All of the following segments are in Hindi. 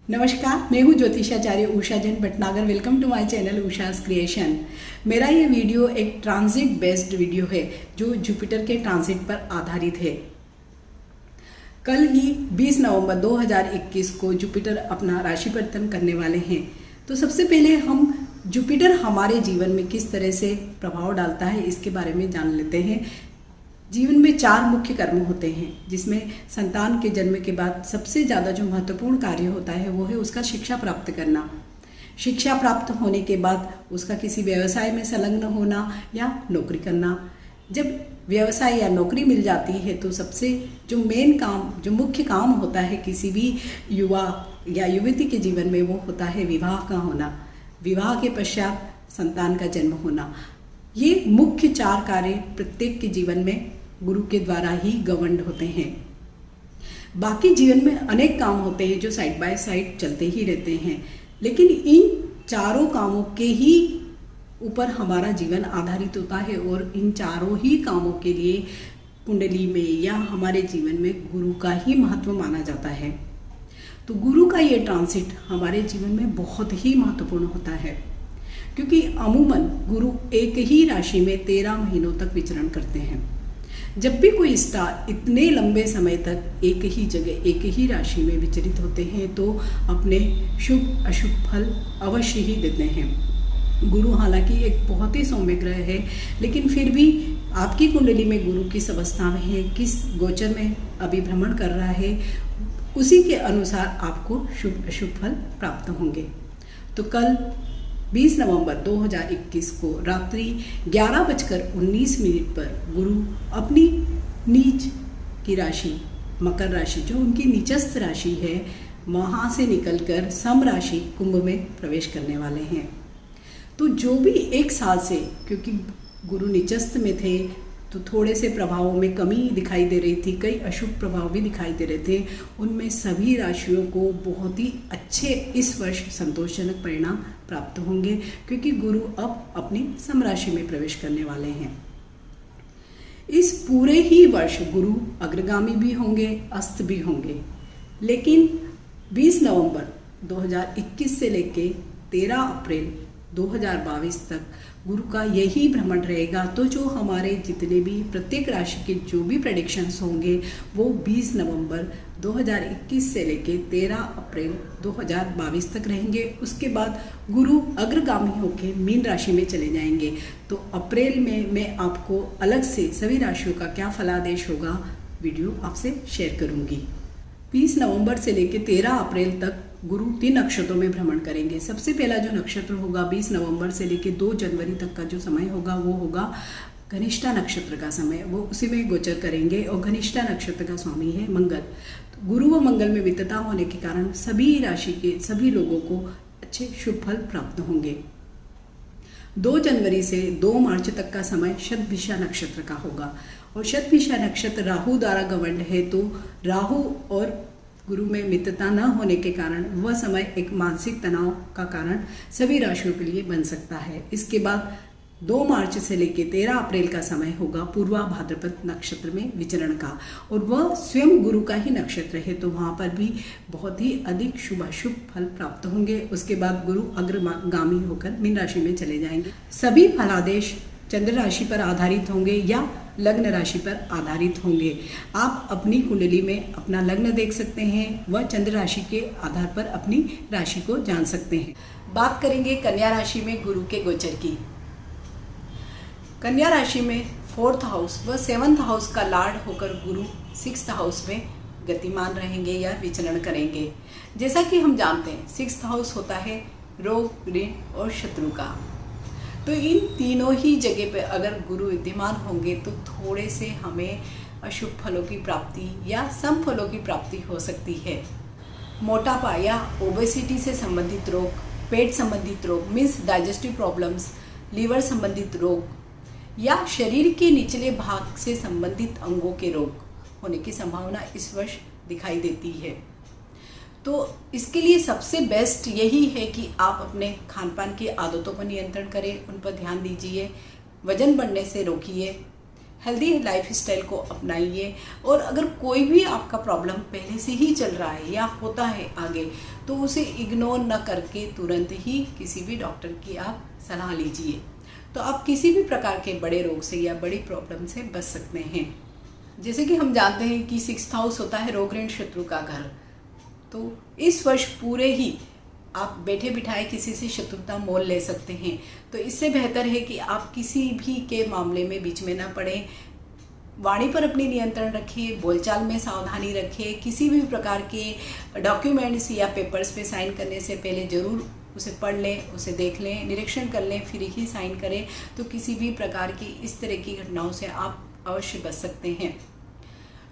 नमस्कार, मैं हूँ ज्योतिषाचार्य Usha Jain Bhatnagar. Welcome to my channel Usha's creation. मेरा ये वीडियो एक ट्रांजिट बेस्ड वीडियो है जो जुपिटर के ट्रांजिट पर आधारित है। कल ही 20 नवंबर 2021 को जुपिटर अपना राशि परिवर्तन करने वाले हैं। तो सबसे पहले हम जुपिटर हमारे जीवन में किस तरह से प्रभाव डालता है इसके बारे में जान लेते हैं। जीवन में 4 मुख्य कर्म होते हैं, जिसमें संतान के जन्म के बाद सबसे ज़्यादा जो महत्वपूर्ण कार्य होता है वो है उसका शिक्षा प्राप्त करना। शिक्षा प्राप्त होने के बाद उसका किसी व्यवसाय में संलग्न होना या नौकरी करना। जब व्यवसाय या नौकरी मिल जाती है तो सबसे जो मेन काम, जो मुख्य काम होता है किसी भी युवा या युवती के जीवन में, वो होता है विवाह का होना। विवाह के पश्चात संतान का जन्म होना। ये मुख्य 4 कार्य प्रत्येक के जीवन में गुरु के द्वारा ही गवर्न्ड होते हैं। बाकी जीवन में अनेक काम होते हैं जो साइड बाय साइड चलते ही रहते हैं, लेकिन इन चारों कामों के ही ऊपर हमारा जीवन आधारित होता है और इन चारों ही कामों के लिए कुंडली में या हमारे जीवन में गुरु का ही महत्व माना जाता है। तो गुरु का ये ट्रांसिट हमारे जीवन में बहुत ही महत्वपूर्ण होता है, क्योंकि अमूमन गुरु एक ही राशि में 13 महीनों तक विचरण करते हैं। जब भी कोई स्टार इतने लंबे समय तक एक ही जगह, एक ही राशि में विचरित होते हैं तो अपने शुभ अशुभ फल अवश्य ही देते हैं। गुरु हालांकि एक बहुत ही सौम्य ग्रह है, लेकिन फिर भी आपकी कुंडली में गुरु किस अवस्था में है, किस गोचर में अभी भ्रमण कर रहा है, उसी के अनुसार आपको शुभ अशुभ फल प्राप्त होंगे। तो कल 20 नवंबर 2021 को रात्रि 11:19 पर गुरु अपनी नीच की राशि मकर राशि, जो उनकी नीचस्थ राशि है, वहाँ से निकलकर सम राशि कुंभ में प्रवेश करने वाले हैं। तो जो भी एक साल से, क्योंकि गुरु नीचस्थ में थे तो थोड़े से प्रभावों में कमी दिखाई दे रही थी, कई अशुभ प्रभाव भी दिखाई दे रहे थे, उनमें सभी राशियों को बहुत ही अच्छे इस वर्ष संतोषजनक परिणाम प्राप्त होंगे, क्योंकि गुरु अब अपनी सम राशि में प्रवेश करने वाले हैं। इस पूरे ही वर्ष गुरु अग्रगामी भी होंगे, अस्त भी होंगे, लेकिन 20 नवंबर 2021 से लेके 13 अप्रैल 2022 तक गुरु का यही भ्रमण रहेगा। तो जो हमारे जितने भी प्रत्येक राशि के जो भी प्रेडिक्शंस होंगे वो 20 नवंबर 2021 से लेके 13 अप्रैल 2022 तक रहेंगे। उसके बाद गुरु अग्रगामी होकर मीन राशि में चले जाएंगे। तो अप्रैल में मैं आपको अलग से सभी राशियों का क्या फलादेश होगा वीडियो आपसे शेयर करूंगी। 20 नवंबर से लेकर 13 अप्रैल तक गुरु 3 नक्षत्रों में भ्रमण करेंगे। सबसे पहला जो नक्षत्र होगा 20 नवंबर से लेकर 2 जनवरी तक का जो समय होगा वो होगा घनिष्ठा नक्षत्र का समय, वो उसी में गोचर करेंगे। और घनिष्ठा नक्षत्र का स्वामी है मंगल। तो गुरु व मंगल में मित्रता होने के कारण सभी राशि के सभी लोगों को अच्छे शुभ फल प्राप्त होंगे। 2 जनवरी से 2 मार्च तक का समय शतभिषा नक्षत्र का होगा, और शतभिषा नक्षत्र राहु द्वारा गवर्न्ड है। तो राहु और गुरु में मित्रता न होने के कारण वह समय एक मानसिक तनाव का कारण सभी राशियों के लिए बन सकता है। इसके बाद 2 मार्च से लेकर 13 अप्रैल का समय होगा पूर्वा भाद्रपद नक्षत्र में विचरण का, और वह स्वयं गुरु का ही नक्षत्र है, तो वहाँ पर भी बहुत ही अधिक शुभ अशुभ फल प्राप्त होंगे। उसके बाद गुरु अग्रगामी होकर मीन राशि में चले जाएंगे। सभी फलादेश चंद्र राशि पर आधारित होंगे या लग्न राशि पर आधारित होंगे। आप अपनी कुंडली में अपना लग्न देख सकते हैं, वह चंद्र राशि के आधार पर अपनी राशि को जान सकते हैं। बात करेंगे कन्या राशि में गुरु के गोचर की। कन्या राशि में 4th हाउस व 7th हाउस का लॉर्ड होकर गुरु 6th हाउस में गतिमान रहेंगे या विचरण करेंगे। जैसा कि हम जानते हैं 6th हाउस होता है रोग, ऋण और शत्रु का। तो इन तीनों ही जगह पे अगर गुरु विद्यमान होंगे तो थोड़े से हमें अशुभ फलों की प्राप्ति या सम फलों की प्राप्ति हो सकती है। मोटापा या ओबेसिटी से संबंधित रोग, पेट संबंधित रोग मीन्स डाइजेस्टिव प्रॉब्लम्स, लीवर संबंधित रोग या शरीर के निचले भाग से संबंधित अंगों के रोग होने की संभावना इस वर्ष दिखाई देती है। तो इसके लिए सबसे बेस्ट यही है कि आप अपने खान पान की आदतों पर नियंत्रण करें, उन पर ध्यान दीजिए, वजन बढ़ने से रोकिए, हेल्दी लाइफस्टाइल को अपनाइए। और अगर कोई भी आपका प्रॉब्लम पहले से ही चल रहा है या होता है आगे, तो उसे इग्नोर न करके तुरंत ही किसी भी डॉक्टर की आप सलाह लीजिए। तो आप किसी भी प्रकार के बड़े रोग से या बड़ी प्रॉब्लम से बच सकते हैं। जैसे कि हम जानते हैं कि 6th हाउस होता है रोग ऋण शत्रु का घर। तो इस वर्ष पूरे ही आप बैठे बिठाए किसी से शत्रुता मोल ले सकते हैं। तो इससे बेहतर है कि आप किसी भी के मामले में बीच में ना पड़ें। वाणी पर अपनी नियंत्रण रखें, बोलचाल में सावधानी रखें। किसी भी प्रकार के डॉक्यूमेंट्स या पेपर्स पे साइन करने से पहले ज़रूर उसे पढ़ लें, उसे देख लें, निरीक्षण कर लें, फिर ही साइन करें। तो किसी भी प्रकार की इस तरह की घटनाओं से आप अवश्य बच सकते हैं।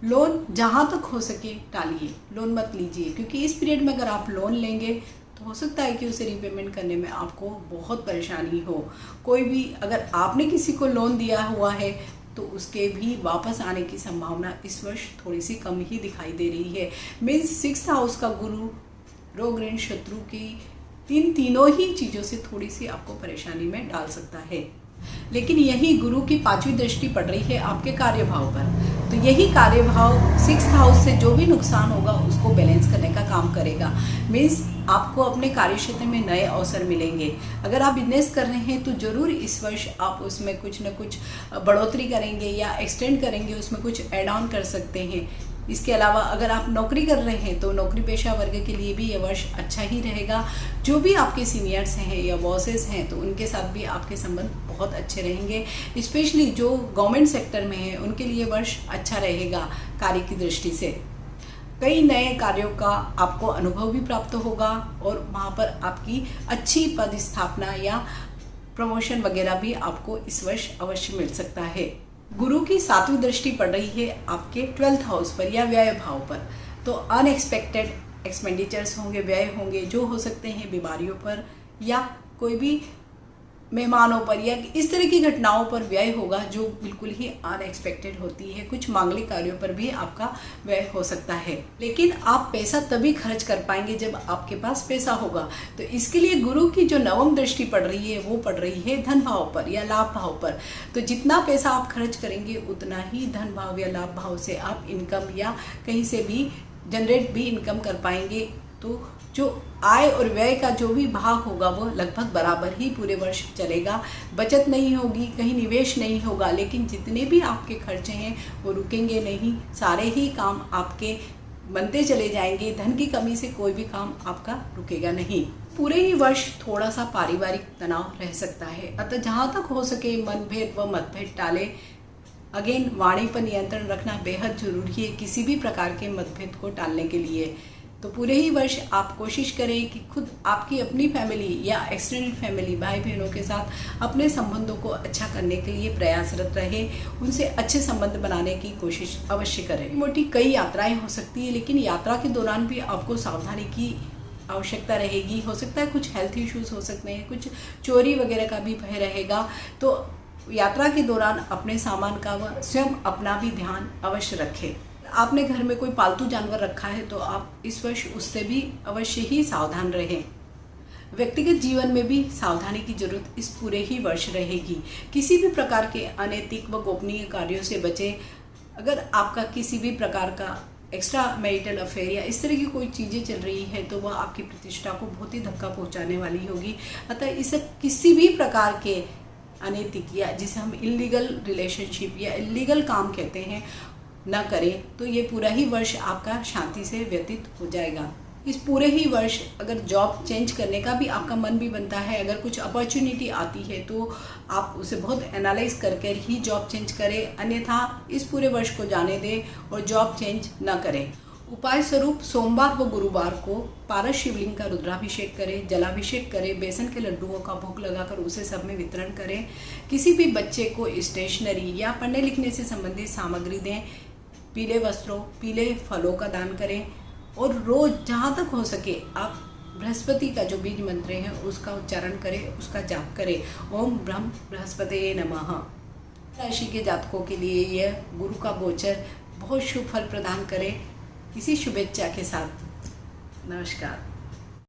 लोन जहाँ तक हो सके टालिए, लोन मत लीजिए, क्योंकि इस पीरियड में अगर आप लोन लेंगे तो हो सकता है कि उसे रीपेमेंट करने में आपको बहुत परेशानी हो। कोई भी अगर आपने किसी को लोन दिया हुआ है तो उसके भी वापस आने की संभावना इस वर्ष थोड़ी सी कम ही दिखाई दे रही है। मीन्स 6th हाउस का गुरु रोग ऋण शत्रु की तीनों ही चीज़ों से थोड़ी सी आपको परेशानी में डाल सकता है। लेकिन यही गुरु की 5वीं दृष्टि पड़ रही है आपके कार्यभाव पर, तो यही कार्यभाव 6th हाउस से जो भी नुकसान होगा उसको बैलेंस करने का काम करेगा। मीन्स आपको अपने कार्य क्षेत्र में नए अवसर मिलेंगे। अगर आप बिजनेस कर रहे हैं तो ज़रूर इस वर्ष आप उसमें कुछ न कुछ बढ़ोतरी करेंगे या एक्सटेंड करेंगे, उसमें कुछ ऐड ऑन कर सकते हैं। इसके अलावा अगर आप नौकरी कर रहे हैं तो नौकरी पेशा वर्ग के लिए भी यह वर्ष अच्छा ही रहेगा। जो भी आपके सीनियर्स हैं या बॉसेस हैं तो उनके साथ भी आपके संबंध बहुत अच्छे रहेंगे। स्पेशली जो गवर्नमेंट सेक्टर में है उनके लिए वर्ष अच्छा रहेगा कार्य की दृष्टि से। कई नए कार्यों का आपको अनुभव भी प्राप्त होगा और वहाँ पर आपकी अच्छी पदस्थापना या प्रमोशन वगैरह भी आपको इस वर्ष अवश्य मिल सकता है। गुरु की 7वीं दृष्टि पड़ रही है आपके 12th हाउस पर या व्यय भाव पर। तो अनएक्सपेक्टेड एक्सपेंडिचर्स होंगे, व्यय होंगे, जो हो सकते हैं बीमारियों पर या कोई भी मेहमानों पर या इस तरह की घटनाओं पर व्यय होगा जो बिल्कुल ही अनएक्सपेक्टेड होती है। कुछ मांगलिक कार्यों पर भी आपका व्यय हो सकता है, लेकिन आप पैसा तभी खर्च कर पाएंगे जब आपके पास पैसा होगा। तो इसके लिए गुरु की जो 9वीं दृष्टि पड़ रही है वो पड़ रही है धन भाव पर या लाभ भाव पर। तो जितना पैसा आप खर्च करेंगे उतना ही धन भाव या लाभ भाव से आप इनकम या कहीं से भी जनरेट भी इनकम कर पाएंगे। तो जो आय और व्यय का जो भी भाग होगा वो लगभग बराबर ही पूरे वर्ष चलेगा। बचत नहीं होगी, कहीं निवेश नहीं होगा, लेकिन जितने भी आपके खर्चे हैं वो रुकेंगे नहीं। सारे ही काम आपके बनते चले जाएंगे। धन की कमी से कोई भी काम आपका रुकेगा नहीं। पूरे ही वर्ष थोड़ा सा पारिवारिक तनाव रह सकता है, अतः जहाँ तक हो सके मनभेद व मतभेद टाले। अगेन वाणी पर नियंत्रण रखना बेहद जरूरी है किसी भी प्रकार के मतभेद को टालने के लिए। तो पूरे ही वर्ष आप कोशिश करें कि खुद आपकी अपनी फैमिली या एक्सटेंडेड फैमिली भाई बहनों के साथ अपने संबंधों को अच्छा करने के लिए प्रयासरत रहे, उनसे अच्छे संबंध बनाने की कोशिश अवश्य करें। मोटी कई यात्राएं हो सकती है, लेकिन यात्रा के दौरान भी आपको सावधानी की आवश्यकता रहेगी। हो सकता है कुछ हेल्थ इश्यूज हो सकते हैं, कुछ चोरी वगैरह का भी भय रहेगा। तो यात्रा के दौरान अपने सामान का व स्वयं अपना भी ध्यान अवश्य रखें। आपने घर में कोई पालतू जानवर रखा है तो आप इस वर्ष उससे भी अवश्य ही सावधान रहें। व्यक्तिगत जीवन में भी सावधानी की जरूरत इस पूरे ही वर्ष रहेगी। किसी भी प्रकार के अनैतिक व गोपनीय कार्यों से बचें। अगर आपका किसी भी प्रकार का एक्स्ट्रा मैरिटल अफेयर या इस तरह की कोई चीज़ें चल रही है तो वह आपकी प्रतिष्ठा को बहुत ही धक्का पहुंचाने वाली होगी। अतः इसे किसी भी प्रकार के अनैतिक या जिसे हम इल्लीगल रिलेशनशिप या इल्लीगल काम कहते हैं न करें। तो ये पूरा ही वर्ष आपका शांति से व्यतीत हो जाएगा। इस पूरे ही वर्ष अगर जॉब चेंज करने का भी आपका मन भी बनता है, अगर कुछ अपॉर्चुनिटी आती है तो आप उसे बहुत एनालाइज करके ही जॉब चेंज करें, अन्यथा इस पूरे वर्ष को जाने दें और जॉब चेंज न करें। उपाय स्वरूप सोमवार व गुरुवार को पारस शिवलिंग का रुद्राभिषेक करें, जलाभिषेक करें, बेसन के लड्डुओं का भोग लगाकर उसे सब में वितरण करें। किसी भी बच्चे को स्टेशनरी या पढ़ने लिखने से संबंधित सामग्री दें। पीले वस्त्रों, पीले फलों का दान करें और रोज जहाँ तक हो सके आप बृहस्पति का जो बीज मंत्र है उसका उच्चारण करें, उसका जाप करें। ओम ब्रह्म बृहस्पतये नमः। राशि के जातकों के लिए यह गुरु का गोचर बहुत शुभ फल प्रदान करे। इसी शुभेच्छा के साथ नमस्कार।